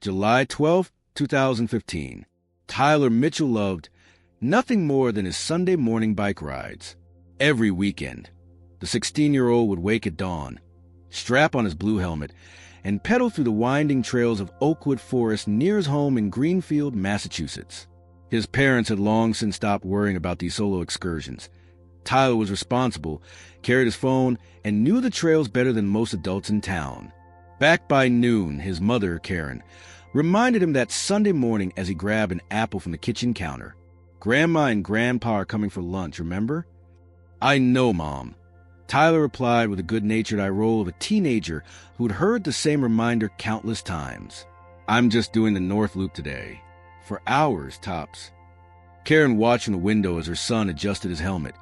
July 12, 2015. Tyler Mitchell loved nothing more than his Sunday morning bike rides. Every weekend, the 16-year-old would wake at dawn, strap on his blue helmet, and pedal through the winding trails of Oakwood Forest near his home in Greenfield, Massachusetts. His parents had long since stopped worrying about these solo excursions. Tyler was responsible, carried his phone, and knew the trails better than most adults in town. Back by noon, his mother, Karen, reminded him that Sunday morning as he grabbed an apple from the kitchen counter. "Grandma and Grandpa are coming for lunch, remember?" "I know, Mom," Tyler replied with a good-natured eye roll of a teenager who'd heard the same reminder countless times. "I'm just doing the North Loop today. For hours, tops." Karen watched from the window as her son adjusted his helmet,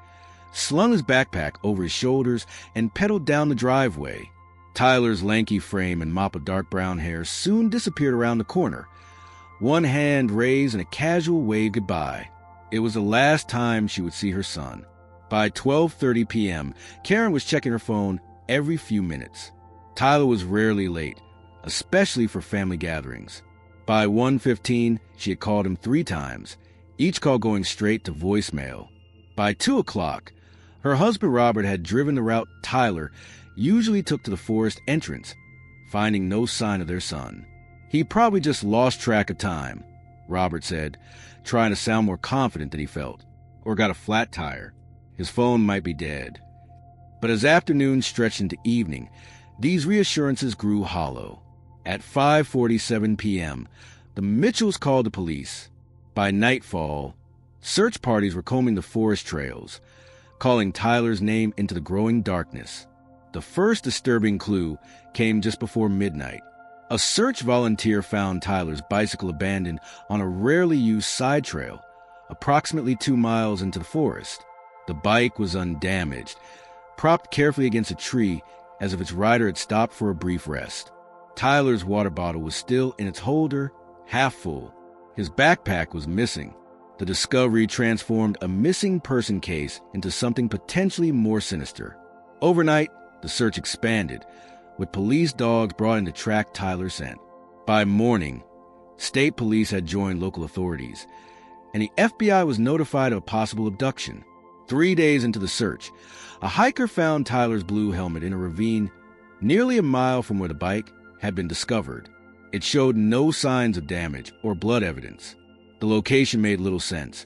slung his backpack over his shoulders, and pedaled down the driveway. Tyler's lanky frame and mop of dark brown hair soon disappeared around the corner, one hand raised in a casual wave goodbye. It was the last time she would see her son. By 12:30 p.m., Karen was checking her phone every few minutes. Tyler was rarely late, especially for family gatherings. By 1:15, she had called him 3 times, each call going straight to voicemail. By 2 o'clock, her husband Robert had driven the route Tyler usually took to the forest entrance, finding no sign of their son. "He probably just lost track of time," Robert said, trying to sound more confident than he felt, "or got a flat tire. His phone might be dead." But as afternoon stretched into evening, these reassurances grew hollow. At 5:47 p.m., the Mitchells called the police. By nightfall, search parties were combing the forest trails, calling Tyler's name into the growing darkness. The first disturbing clue came just before midnight. A search volunteer found Tyler's bicycle abandoned on a rarely used side trail, approximately 2 miles into the forest. The bike was undamaged, propped carefully against a tree as if its rider had stopped for a brief rest. Tyler's water bottle was still in its holder, half full. His backpack was missing. The discovery transformed a missing person case into something potentially more sinister. Overnight, the search expanded, with police dogs brought in to track Tyler's scent. By morning, state police had joined local authorities, and the FBI was notified of a possible abduction. 3 days into the search, a hiker found Tyler's blue helmet in a ravine nearly a mile from where the bike had been discovered. It showed no signs of damage or blood evidence. The location made little sense.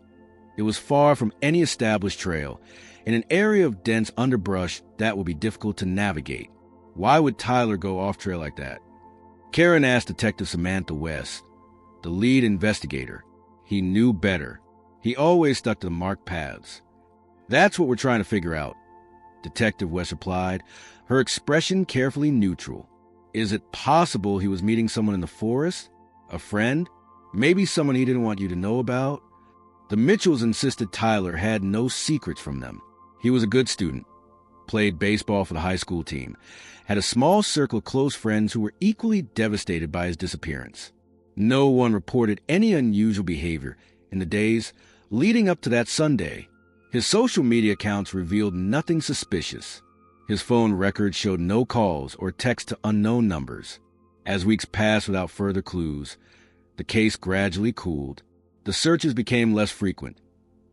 It was far from any established trail, in an area of dense underbrush that would be difficult to navigate. Why would Tyler go off-trail like that? Karen asked Detective Samantha West, the lead investigator. He knew better. He always stuck to the marked paths. "That's what we're trying to figure out," Detective West replied, her expression carefully neutral. "Is it possible he was meeting someone in the forest? A friend? Maybe someone he didn't want you to know about?" The Mitchells insisted Tyler had no secrets from them. He was a good student, played baseball for the high school team, had a small circle of close friends who were equally devastated by his disappearance. No one reported any unusual behavior in the days leading up to that Sunday. His social media accounts revealed nothing suspicious. His phone records showed no calls or texts to unknown numbers. As weeks passed without further clues, the case gradually cooled. The searches became less frequent,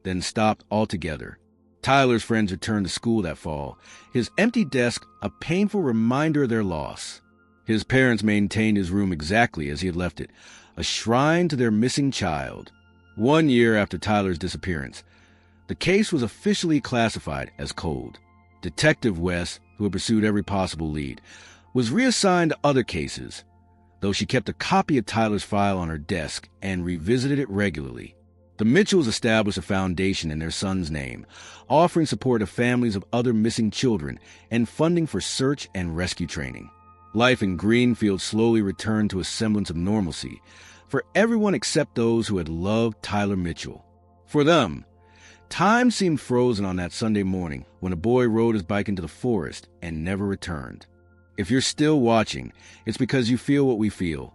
then stopped altogether. Tyler's friends returned to school that fall, his empty desk a painful reminder of their loss. His parents maintained his room exactly as he had left it, a shrine to their missing child. 1 year after Tyler's disappearance, the case was officially classified as cold. Detective West, who had pursued every possible lead, was reassigned to other cases, though she kept a copy of Tyler's file on her desk and revisited it regularly. The Mitchells established a foundation in their son's name, offering support to families of other missing children and funding for search and rescue training. Life in Greenfield slowly returned to a semblance of normalcy for everyone except those who had loved Tyler Mitchell. For them, time seemed frozen on that Sunday morning when a boy rode his bike into the forest and never returned. If you're still watching, it's because you feel what we feel,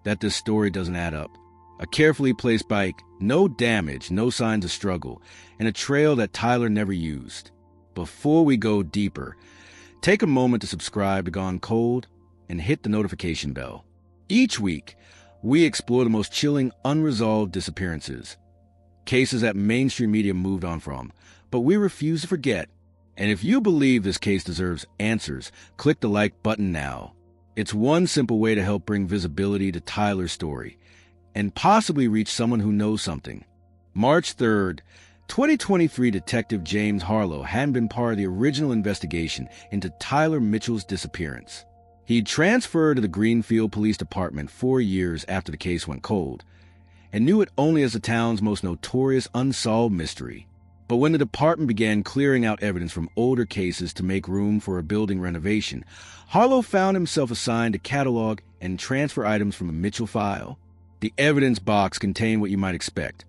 that this story doesn't add up. A carefully placed bike, no damage, no signs of struggle, and a trail that Tyler never used. Before we go deeper, take a moment to subscribe to Gone Cold and hit the notification bell. Each week, We explore the most chilling, unresolved disappearances. Cases that mainstream media moved on from, but we refuse to forget. And if you believe this case deserves answers, click the like button now. It's one simple way to help bring visibility to Tyler's story and possibly reach someone who knows something. March 3rd, 2023 Detective James Harlow hadn't been part of the original investigation into Tyler Mitchell's disappearance. He'd transferred to the Greenfield Police Department 4 years after the case went cold, and knew it only as the town's most notorious unsolved mystery. But when the department began clearing out evidence from older cases to make room for a building renovation, Harlow found himself assigned to catalog and transfer items from a Mitchell file. The evidence box contained what you might expect: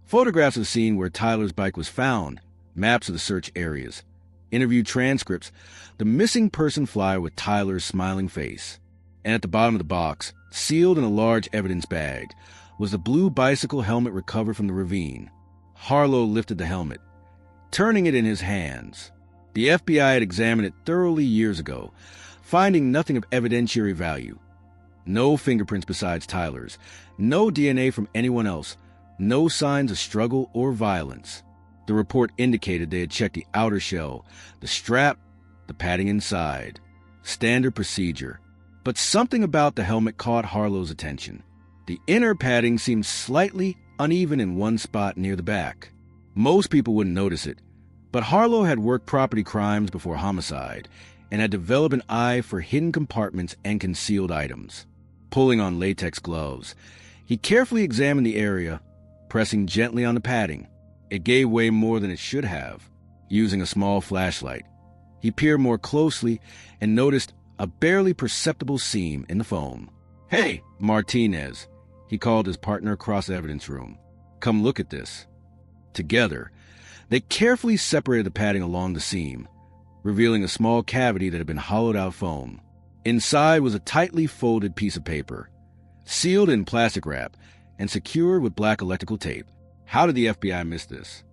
photographs of the scene where Tyler's bike was found, maps of the search areas, interview transcripts, the missing person flyer with Tyler's smiling face. And at the bottom of the box, sealed in a large evidence bag, was the blue bicycle helmet recovered from the ravine. Harlow lifted the helmet, turning it in his hands. The FBI had examined it thoroughly years ago, finding nothing of evidentiary value. No fingerprints besides Tyler's, no DNA from anyone else, no signs of struggle or violence. The report indicated they had checked the outer shell, the strap, the padding inside. Standard procedure. But something about the helmet caught Harlow's attention. The inner padding seemed slightly uneven in one spot near the back. Most people wouldn't notice it, but Harlow had worked property crimes before homicide and had developed an eye for hidden compartments and concealed items. Pulling on latex gloves, he carefully examined the area, pressing gently on the padding. It gave way more than it should have. Using a small flashlight, he peered more closely and noticed a barely perceptible seam in the foam. "Hey, Martinez," he called his partner across the evidence room. "Come look at this." Together, they carefully separated the padding along the seam, revealing a small cavity that had been hollowed out foam. Inside was a tightly folded piece of paper, sealed in plastic wrap and secured with black electrical tape. How did the FBI miss this?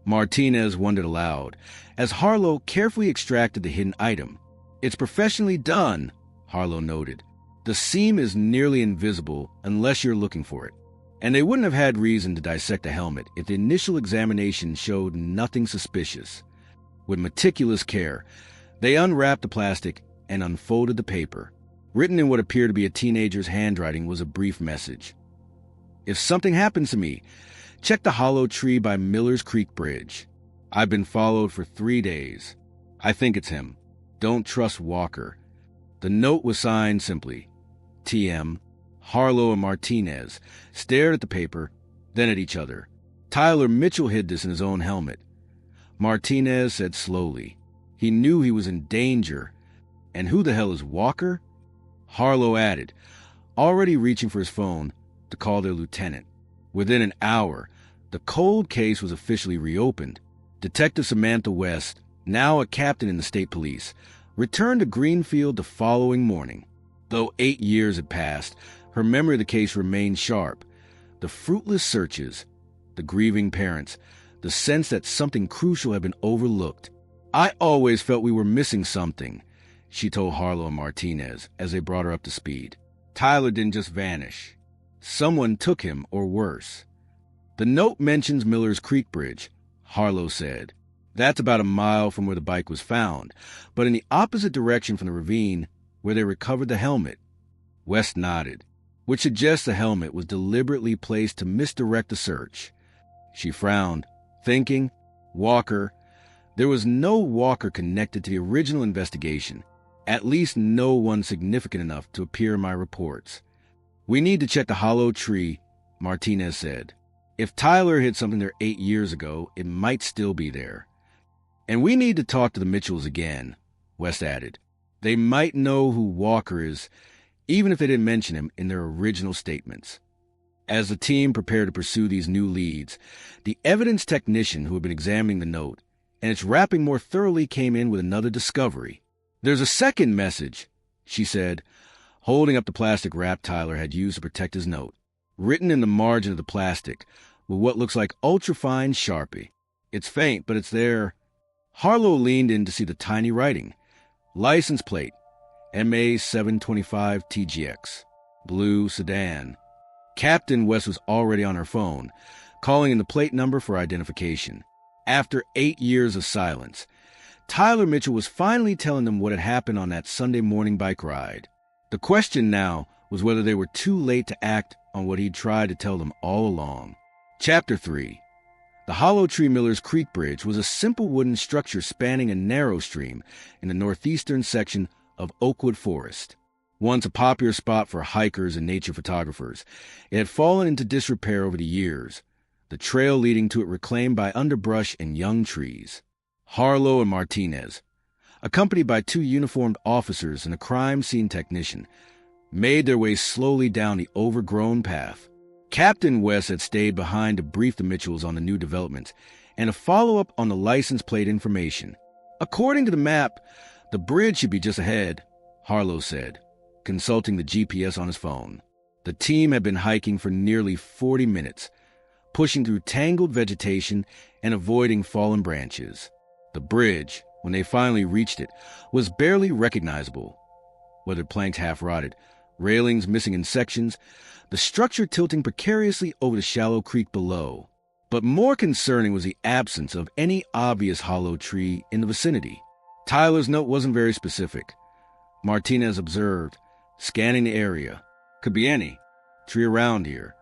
Martinez wondered aloud as Harlow carefully extracted the hidden item. "It's professionally done," Harlow noted. "The seam is nearly invisible unless you're looking for it." And they wouldn't have had reason to dissect the helmet if the initial examination showed nothing suspicious. With meticulous care, they unwrapped the plastic and unfolded the paper. Written in what appeared to be a teenager's handwriting was a brief message. "If something happens to me, check the hollow tree by Miller's Creek Bridge. I've been followed for 3 days. I think it's him. Don't trust Walker." The note was signed simply, TM. Harlow and Martinez stared at the paper, then at each other. Tyler Mitchell hid this in his own helmet. Martinez said slowly, "He knew he was in danger. And who the hell is Walker?" Harlow added, already reaching for his phone, to call their lieutenant. Within an hour, the cold case was officially reopened. Detective Samantha West, now a captain in the state police, returned to Greenfield the following morning. Though 8 years had passed, her memory of the case remained sharp. The fruitless searches, the grieving parents, the sense that something crucial had been overlooked. "I always felt we were missing something," she told Harlow and Martinez as they brought her up to speed. "Tyler didn't just vanish. Someone took him, or worse." "The note mentions Miller's Creek Bridge," Harlow said. "That's about a mile from where the bike was found, but in the opposite direction from the ravine where they recovered the helmet." West nodded, which suggests the helmet was deliberately placed to misdirect the search. She frowned, thinking, Walker. There was no Walker connected to the original investigation, at least no one significant enough to appear in my reports. "We need to check the hollow tree," Martinez said. "If Tyler hid something there 8 years ago, it might still be there." "And we need to talk to the Mitchells again," West added. "They might know who Walker is, even if they didn't mention him in their original statements." As the team prepared to pursue these new leads, the evidence technician who had been examining the note and its wrapping more thoroughly came in with another discovery. "There's a second message," she said, holding up the plastic wrap Tyler had used to protect his note, written in the margin of the plastic with what looks like ultrafine Sharpie. "It's faint, but it's there." Harlow leaned in to see the tiny writing. "License plate, MA 725 TGX, blue sedan, Captain West was already on her phone, calling in the plate number for identification. After 8 years of silence, Tyler Mitchell was finally telling them what had happened on that Sunday morning bike ride. The question now was whether they were too late to act on what he'd tried to tell them all along. Chapter 3. The Hollow Tree Millers Creek Bridge was a simple wooden structure spanning a narrow stream in the northeastern section of Oakwood Forest. Once a popular spot for hikers and nature photographers, it had fallen into disrepair over the years, the trail leading to it reclaimed by underbrush and young trees. Harlow and Martinez, accompanied by 2 uniformed officers and a crime scene technician, made their way slowly down the overgrown path. Captain West had stayed behind to brief the Mitchells on the new developments and a follow-up on the license plate information. According to the map, the bridge should be just ahead, Harlow said, consulting the GPS on his phone. The team had been hiking for nearly 40 minutes, pushing through tangled vegetation and avoiding fallen branches. The bridge, when they finally reached it, was barely recognizable. Weathered planks half-rotted, railings missing in sections, the structure tilting precariously over the shallow creek below. But more concerning was the absence of any obvious hollow tree in the vicinity. Tyler's note wasn't very specific. Martinez observed, scanning the area. Could be any tree around here.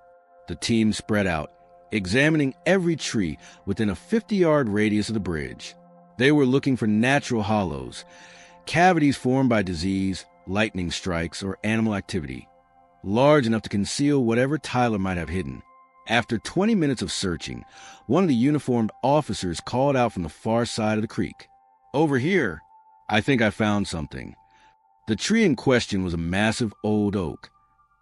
The team spread out, examining every tree within a 50-yard radius of the bridge. They were looking for natural hollows, cavities formed by disease, lightning strikes, or animal activity, large enough to conceal whatever Tyler might have hidden. After 20 minutes of searching, one of the uniformed officers called out from the far side of the creek. "Over here, I think I found something." The tree in question was a massive old oak.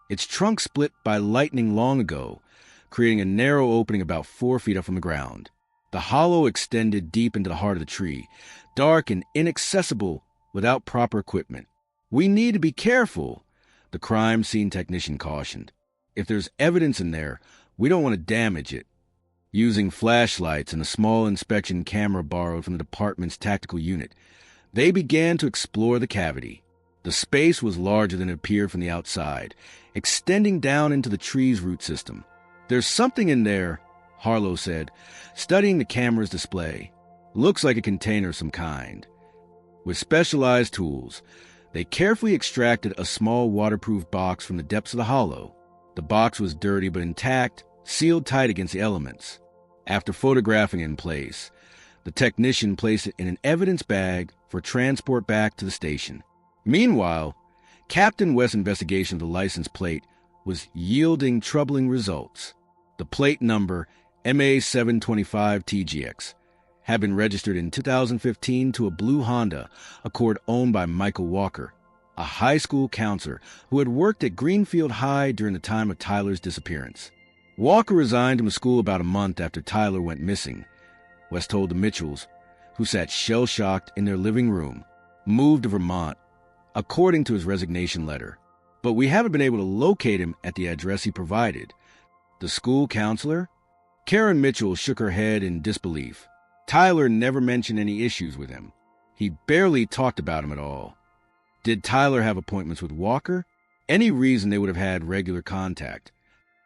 Its trunk split by lightning long ago, creating a narrow opening about 4 feet up from the ground. The hollow extended deep into the heart of the tree, dark and inaccessible without proper equipment. "We need to be careful," the crime scene technician cautioned. "If there's evidence in there, we don't want to damage it." Using flashlights and a small inspection camera borrowed from the department's tactical unit, they began to explore the cavity. The space was larger than it appeared from the outside, extending down into the tree's root system. "There's something in there," Harlow said, studying the camera's display. "Looks like a container of some kind." With specialized tools, they carefully extracted a small waterproof box from the depths of the hollow. The box was dirty but intact, sealed tight against the elements. After photographing it in place, the technician placed it in an evidence bag for transport back to the station. Meanwhile, Captain West's investigation of the license plate was yielding troubling results. The plate number MA725TGX had been registered in 2015 to a blue Honda Accord owned by Michael Walker, a high school counselor who had worked at Greenfield High during the time of Tyler's disappearance. Walker resigned from the school about a month after Tyler went missing, West told the Mitchells, who sat shell-shocked in their living room, moved to Vermont, according to his resignation letter. "But we haven't been able to locate him at the address he provided." The school counselor? Karen Mitchell shook her head in disbelief. Tyler never mentioned any issues with him. He barely talked about him at all. Did Tyler have appointments with Walker? Any reason they would have had regular contact?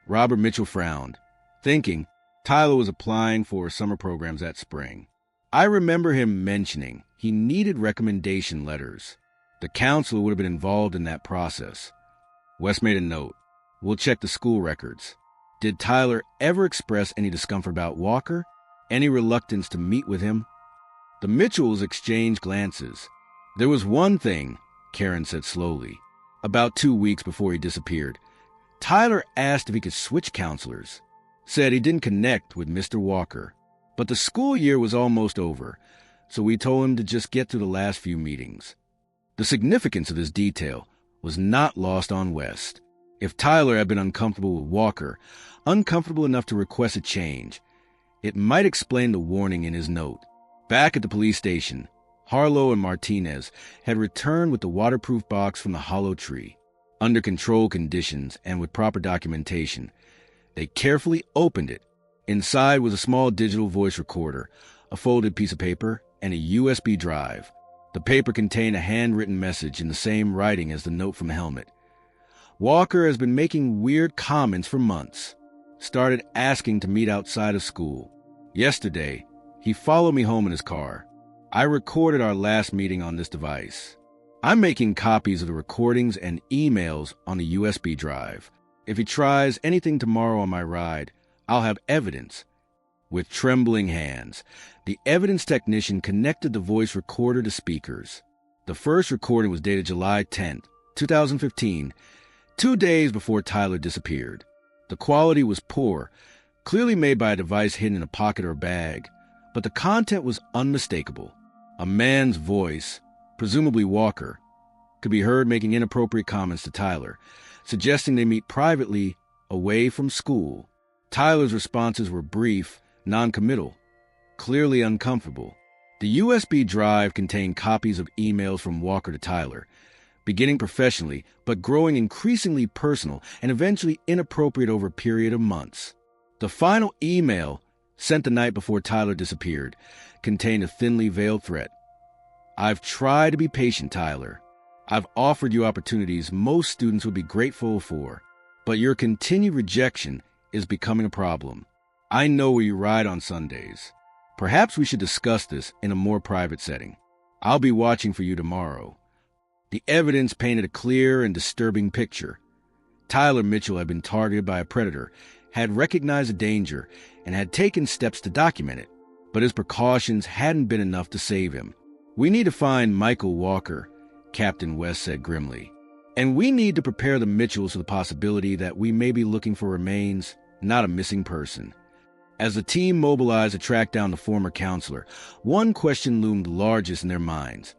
Robert Mitchell frowned, thinking Tyler was applying for summer programs that spring. "I remember him mentioning he needed recommendation letters. The counselor would have been involved in that process." West made a note. "We'll check the school records." Did Tyler ever express any discomfort about Walker? Any reluctance to meet with him? The Mitchells exchanged glances. "There was one thing," Karen said slowly. "About 2 weeks before he disappeared, Tyler asked if he could switch counselors. Said he didn't connect with Mr. Walker. But the school year was almost over, so we told him to just get through the last few meetings." The significance of this detail was not lost on West. If Tyler had been uncomfortable with Walker, uncomfortable enough to request a change, it might explain the warning in his note. Back at the police station, Harlow and Martinez had returned with the waterproof box from the hollow tree. Under controlled conditions and with proper documentation, they carefully opened it. Inside was a small digital voice recorder, a folded piece of paper, and a USB drive. The paper contained a handwritten message in the same writing as the note from the helmet. Walker has been making weird comments for months. Started asking to meet outside of school. Yesterday, he followed me home in his car. I recorded our last meeting on this device. I'm making copies of the recordings and emails on a USB drive. If he tries anything tomorrow on my ride, I'll have evidence. With trembling hands, the evidence technician connected the voice recorder to speakers. The first recording was dated July 10th, 2015, 2 days before Tyler disappeared. The quality was poor, clearly made by a device hidden in a pocket or bag, but the content was unmistakable. A man's voice, presumably Walker, could be heard making inappropriate comments to Tyler, suggesting they meet privately away from school. Tyler's responses were brief, non-committal, clearly uncomfortable. The USB drive contained copies of emails from Walker to Tyler, beginning professionally but growing increasingly personal and eventually inappropriate over a period of months. The final email, sent the night before Tyler disappeared, contained a thinly veiled threat. "I've tried to be patient, Tyler. I've offered you opportunities most students would be grateful for, but your continued rejection is becoming a problem. I know where you ride on Sundays. Perhaps we should discuss this in a more private setting. I'll be watching for you tomorrow." The evidence painted a clear and disturbing picture. Tyler Mitchell had been targeted by a predator, had recognized a danger, and had taken steps to document it. But his precautions hadn't been enough to save him. "We need to find Michael Walker," Captain West said grimly. "And we need to prepare the Mitchells for the possibility that we may be looking for remains, not a missing person." As the team mobilized to track down the former counselor, one question loomed largest in their minds.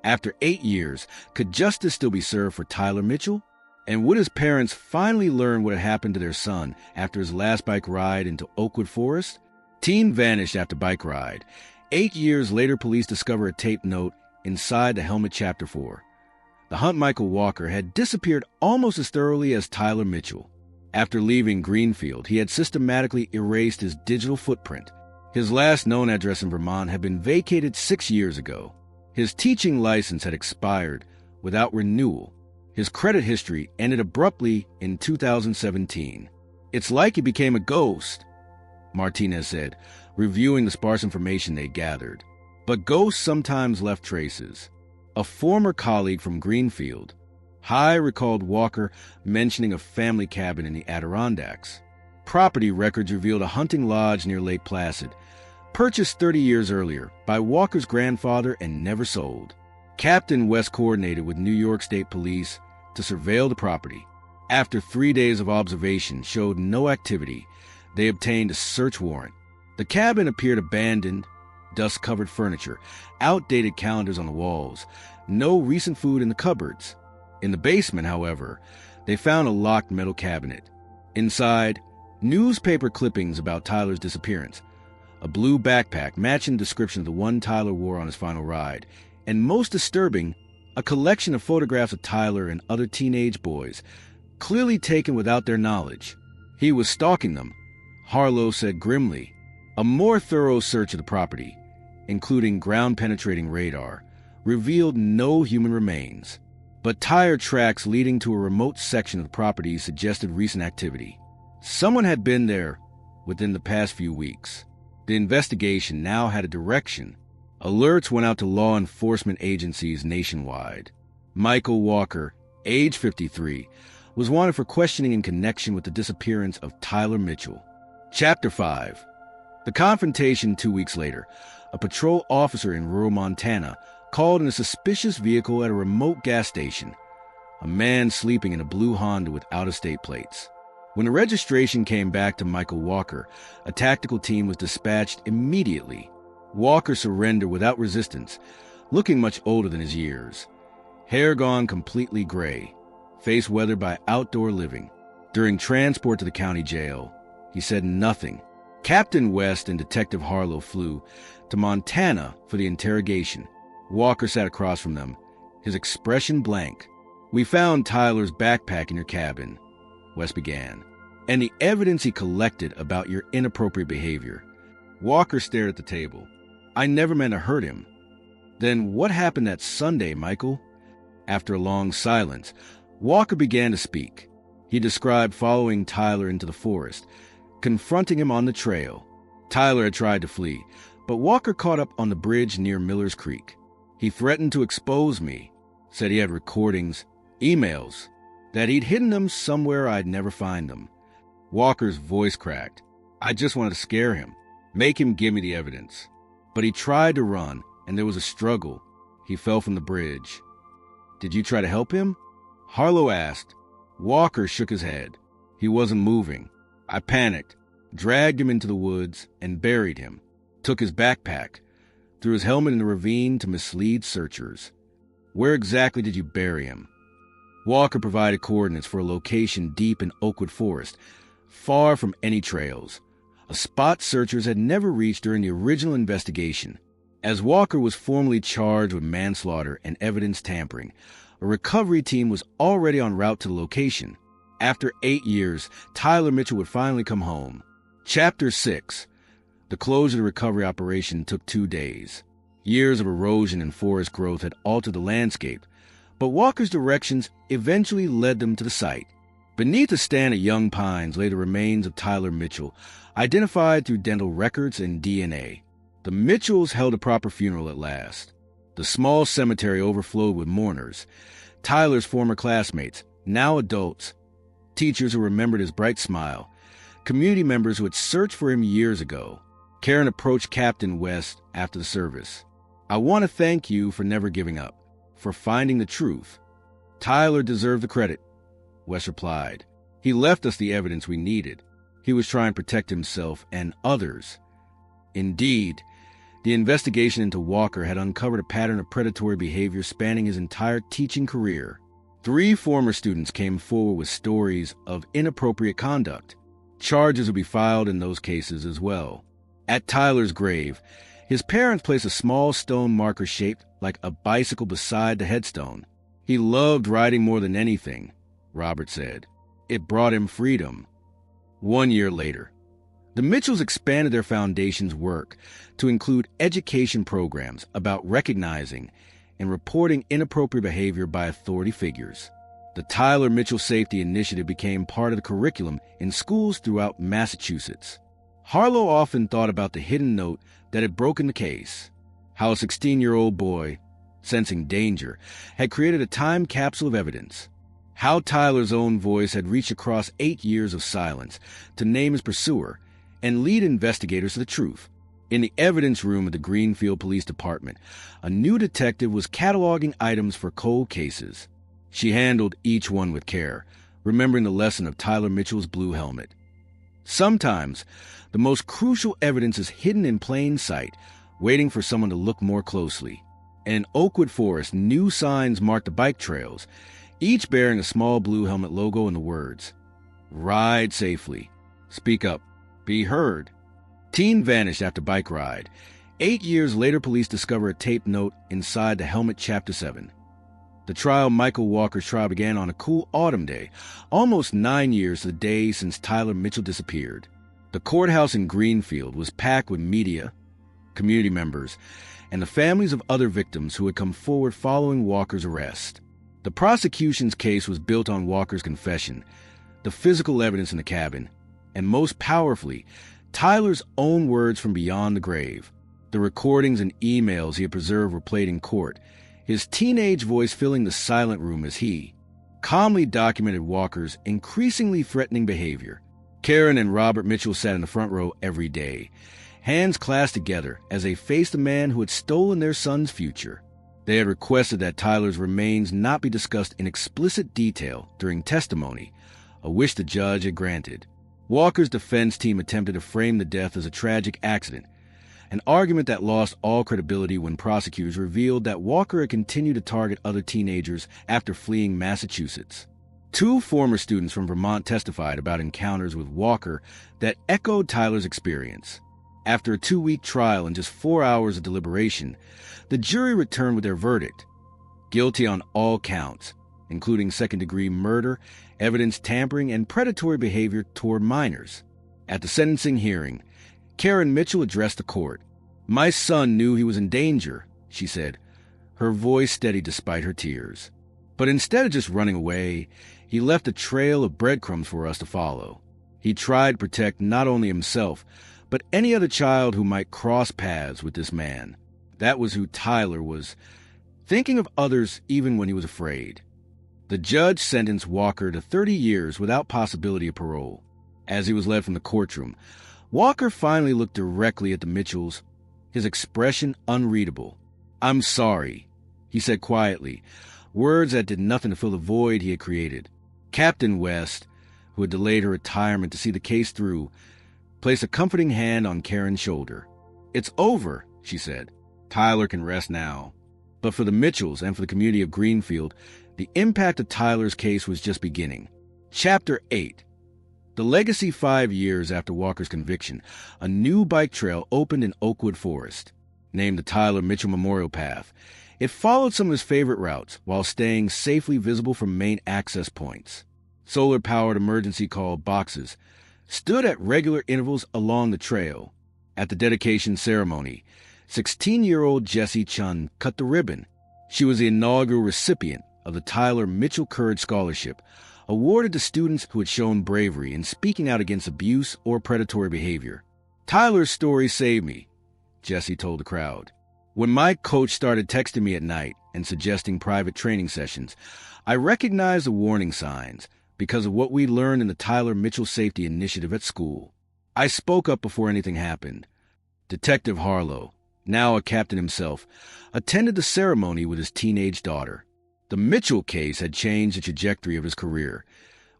After 8 years, could justice still be served for Tyler Mitchell? And would his parents finally learn what had happened to their son after his last bike ride into Oakwood Forest? Teen vanished after bike ride. 8 years later, police discover a taped note inside the helmet chapter 4. The hunt Michael Walker had disappeared almost as thoroughly as Tyler Mitchell. After leaving Greenfield, he had systematically erased his digital footprint. His last known address in Vermont had been vacated 6 years ago. His teaching license had expired without renewal. His credit history ended abruptly in 2017. "It's like he became a ghost," Martinez said, reviewing the sparse information they gathered. But ghosts sometimes left traces. A former colleague from Greenfield, High, recalled Walker mentioning a family cabin in the Adirondacks. Property records revealed a hunting lodge near Lake Placid, purchased 30 years earlier by Walker's grandfather and never sold. Captain West coordinated with New York State Police to surveil the property. After 3 days of observation showed no activity, they obtained a search warrant. The cabin appeared abandoned, dust-covered furniture, outdated calendars on the walls, no recent food in the cupboards. In the basement, however, they found a locked metal cabinet. Inside, newspaper clippings about Tyler's disappearance, a blue backpack matching the description of the one Tyler wore on his final ride, and most disturbing, a collection of photographs of Tyler and other teenage boys, clearly taken without their knowledge. He was stalking them, Harlow said grimly. A more thorough search of the property, including ground-penetrating radar, revealed no human remains, but tire tracks leading to a remote section of the property suggested recent activity. Someone had been there within the past few weeks. The investigation now had a direction. Alerts went out to law enforcement agencies nationwide. Michael Walker, age 53, was wanted for questioning in connection with the disappearance of Tyler Mitchell. Chapter 5. The confrontation 2 weeks later. A patrol officer in rural Montana called in a suspicious vehicle at a remote gas station. A man sleeping in a blue Honda with out-of-state plates. When the registration came back to Michael Walker, a tactical team was dispatched immediately. Walker surrendered without resistance, looking much older than his years. Hair gone completely gray, face weathered by outdoor living. During transport to the county jail, he said nothing. Captain West and Detective Harlow flew to Montana for the interrogation. Walker sat across from them, his expression blank. "We found Tyler's backpack in your cabin," West began, "and the evidence he collected about your inappropriate behavior." Walker stared at the table. "I never meant to hurt him." "Then what happened that Sunday, Michael?" After a long silence, Walker began to speak. He described following Tyler into the forest, confronting him on the trail. Tyler had tried to flee, but Walker caught up on the bridge near Miller's Creek. He threatened to expose me, said he had recordings, emails, that he'd hidden them somewhere I'd never find them. Walker's voice cracked. I just wanted to scare him, make him give me the evidence. But he tried to run, and there was a struggle. He fell from the bridge. Did you try to help him? Harlow asked. Walker shook his head. He wasn't moving. I panicked, dragged him into the woods, and buried him. Took his backpack, threw his helmet in the ravine to mislead searchers. Where exactly did you bury him? Walker provided coordinates for a location deep in Oakwood Forest, far from any trails, a spot searchers had never reached during the original investigation. As Walker was formally charged with manslaughter and evidence tampering, a recovery team was already en route to the location. After 8 years, Tyler Mitchell would finally come home. Chapter 6. The closure of the recovery operation took 2 days. Years of erosion and forest growth had altered the landscape, but Walker's directions eventually led them to the site. Beneath a stand of young pines lay the remains of Tyler Mitchell, identified through dental records and DNA. The Mitchells held a proper funeral at last. The small cemetery overflowed with mourners, Tyler's former classmates, now adults, teachers who remembered his bright smile, community members who had searched for him years ago. Karen approached Captain West after the service. I want to thank you for never giving up, for finding the truth. Tyler deserved the credit, West replied. He left us the evidence we needed. He was trying to protect himself and others. Indeed, the investigation into Walker had uncovered a pattern of predatory behavior spanning his entire teaching career. 3 former students came forward with stories of inappropriate conduct. Charges would be filed in those cases as well. At Tyler's grave, his parents placed a small stone marker shaped like a bicycle beside the headstone. He loved riding more than anything, Robert said. It brought him freedom. 1 year later, the Mitchells expanded their foundation's work to include education programs about recognizing and reporting inappropriate behavior by authority figures. The Tyler Mitchell Safety Initiative became part of the curriculum in schools throughout Massachusetts. Harlow often thought about the hidden note that had broken the case, how a 16-year-old boy, sensing danger, had created a time capsule of evidence, how Tyler's own voice had reached across 8 years of silence to name his pursuer and lead investigators to the truth. In the evidence room of the Greenfield Police Department, a new detective was cataloging items for cold cases. She handled each one with care, remembering the lesson of Tyler Mitchell's blue helmet. Sometimes, the most crucial evidence is hidden in plain sight, waiting for someone to look more closely. In Oakwood Forest, new signs marked the bike trails, each bearing a small blue helmet logo and the words, "Ride safely. Speak up. Be heard." Teen vanished after bike ride. 8 years later, police discover a taped note inside the helmet. Chapter 7. The trial Michael Walker's trial began on a cool autumn day, almost 9 years to the day since Tyler Mitchell disappeared. The courthouse in Greenfield was packed with media, community members, and the families of other victims who had come forward following Walker's arrest. The prosecution's case was built on Walker's confession, the physical evidence in the cabin, and most powerfully, Tyler's own words from beyond the grave. The recordings and emails he had preserved were played in court, his teenage voice filling the silent room as he calmly documented Walker's increasingly threatening behavior. Karen and Robert Mitchell sat in the front row every day, hands clasped together as they faced the man who had stolen their son's future. They had requested that Tyler's remains not be discussed in explicit detail during testimony, a wish the judge had granted. Walker's defense team attempted to frame the death as a tragic accident, an argument that lost all credibility when prosecutors revealed that Walker had continued to target other teenagers after fleeing Massachusetts. 2 former students from Vermont testified about encounters with Walker that echoed Tyler's experience. After a 2-week trial and just 4 hours of deliberation, the jury returned with their verdict: guilty on all counts, including second-degree murder, evidence tampering, and predatory behavior toward minors. At the sentencing hearing, Karen Mitchell addressed the court. "My son knew he was in danger," she said, her voice steady despite her tears. But instead of just running away, he left a trail of breadcrumbs for us to follow. He tried to protect not only himself, but any other child who might cross paths with this man. That was who Tyler was, thinking of others even when he was afraid. The judge sentenced Walker to 30 years without possibility of parole. As he was led from the courtroom, Walker finally looked directly at the Mitchells, his expression unreadable. "I'm sorry," he said quietly, words that did nothing to fill the void he had created. Captain West, who had delayed her retirement to see the case through, placed a comforting hand on Karen's shoulder. "It's over," she said. "Tyler can rest now." But for the Mitchells and for the community of Greenfield, the impact of Tyler's case was just beginning. Chapter 8. The legacy 5 years after Walker's conviction, a new bike trail opened in Oakwood Forest. Named the Tyler Mitchell Memorial Path, it followed some of his favorite routes while staying safely visible from main access points. Solar-powered emergency call boxes stood at regular intervals along the trail. At the dedication ceremony, 16-year-old Jessie Chun cut the ribbon. She was the inaugural recipient of the Tyler Mitchell Courage Scholarship, awarded to students who had shown bravery in speaking out against abuse or predatory behavior. "Tyler's story saved me," Jessie told the crowd. "When my coach started texting me at night and suggesting private training sessions, I recognized the warning signs because of what we learned in the Tyler Mitchell Safety Initiative at school. I spoke up before anything happened." Detective Harlow, now a captain himself, attended the ceremony with his teenage daughter. The Mitchell case had changed the trajectory of his career,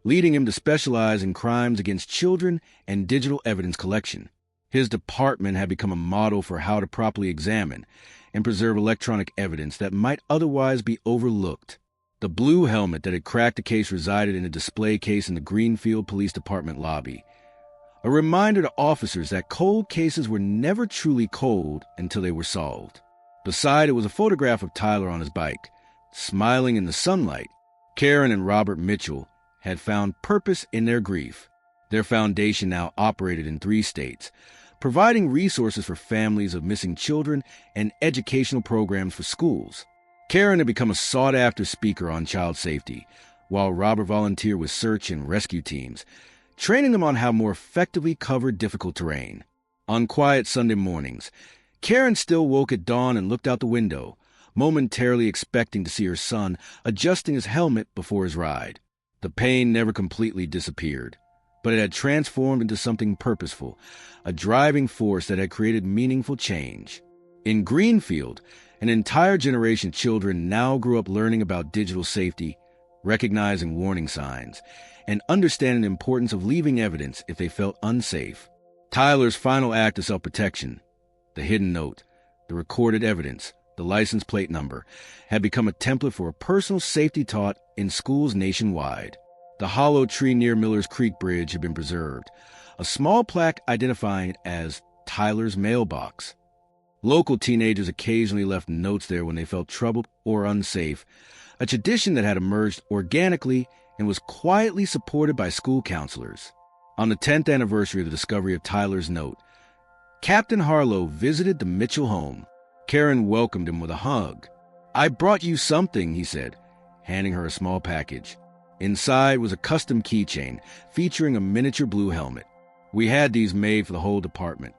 leading him to specialize in crimes against children and digital evidence collection. His department had become a model for how to properly examine and preserve electronic evidence that might otherwise be overlooked. The blue helmet that had cracked the case resided in a display case in the Greenfield Police Department lobby, a reminder to officers that cold cases were never truly cold until they were solved. Beside it was a photograph of Tyler on his bike, smiling in the sunlight. Karen and Robert Mitchell had found purpose in their grief. Their foundation now operated in 3 states, providing resources for families of missing children and educational programs for schools. Karen had become a sought-after speaker on child safety, while Robert volunteered with search and rescue teams, training them on how more effectively cover difficult terrain. On quiet Sunday mornings, Karen still woke at dawn and looked out the window, momentarily expecting to see her son adjusting his helmet before his ride. The pain never completely disappeared, but it had transformed into something purposeful, a driving force that had created meaningful change. In Greenfield, an entire generation of children now grew up learning about digital safety, recognizing warning signs, and understanding the importance of leaving evidence if they felt unsafe. Tyler's final act of self-protection, the hidden note, the recorded evidence, the license plate number, had become a template for a personal safety taught in schools nationwide. The hollow tree near Miller's Creek Bridge had been preserved, a small plaque identifying it as Tyler's mailbox. Local teenagers occasionally left notes there when they felt troubled or unsafe, a tradition that had emerged organically and was quietly supported by school counselors. On the 10th anniversary of the discovery of Tyler's note, Captain Harlow visited the Mitchell home. Karen welcomed him with a hug. "I brought you something," he said, handing her a small package. Inside was a custom keychain featuring a miniature blue helmet. "We had these made for the whole department,"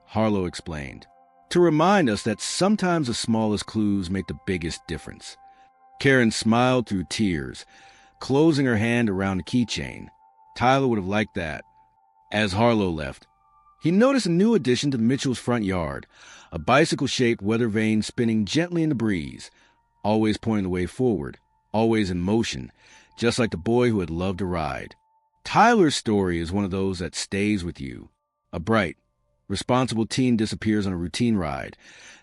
Harlow explained, "to remind us that sometimes the smallest clues make the biggest difference." Karen smiled through tears, closing her hand around the keychain. Tyler would have liked that. As Harlow left, he noticed a new addition to the Mitchell's front yard, a bicycle-shaped weather vane spinning gently in the breeze, always pointing the way forward, always in motion, just like the boy who had loved to ride. Tyler's story is one of those that stays with you. A bright, responsible teen disappears on a routine ride.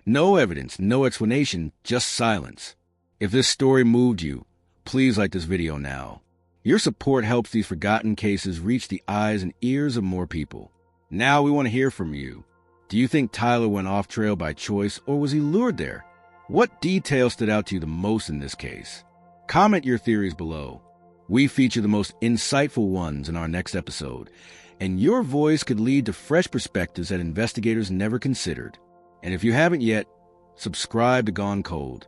No evidence, no explanation, just silence. If this story moved you, please like this video now. Your support helps these forgotten cases reach the eyes and ears of more people. Now we want to hear from you. Do you think Tyler went off trail by choice, or was he lured there? What details stood out to you the most in this case? Comment your theories below. We feature the most insightful ones in our next episode, and your voice could lead to fresh perspectives that investigators never considered. And if you haven't yet, subscribe to Gone Cold.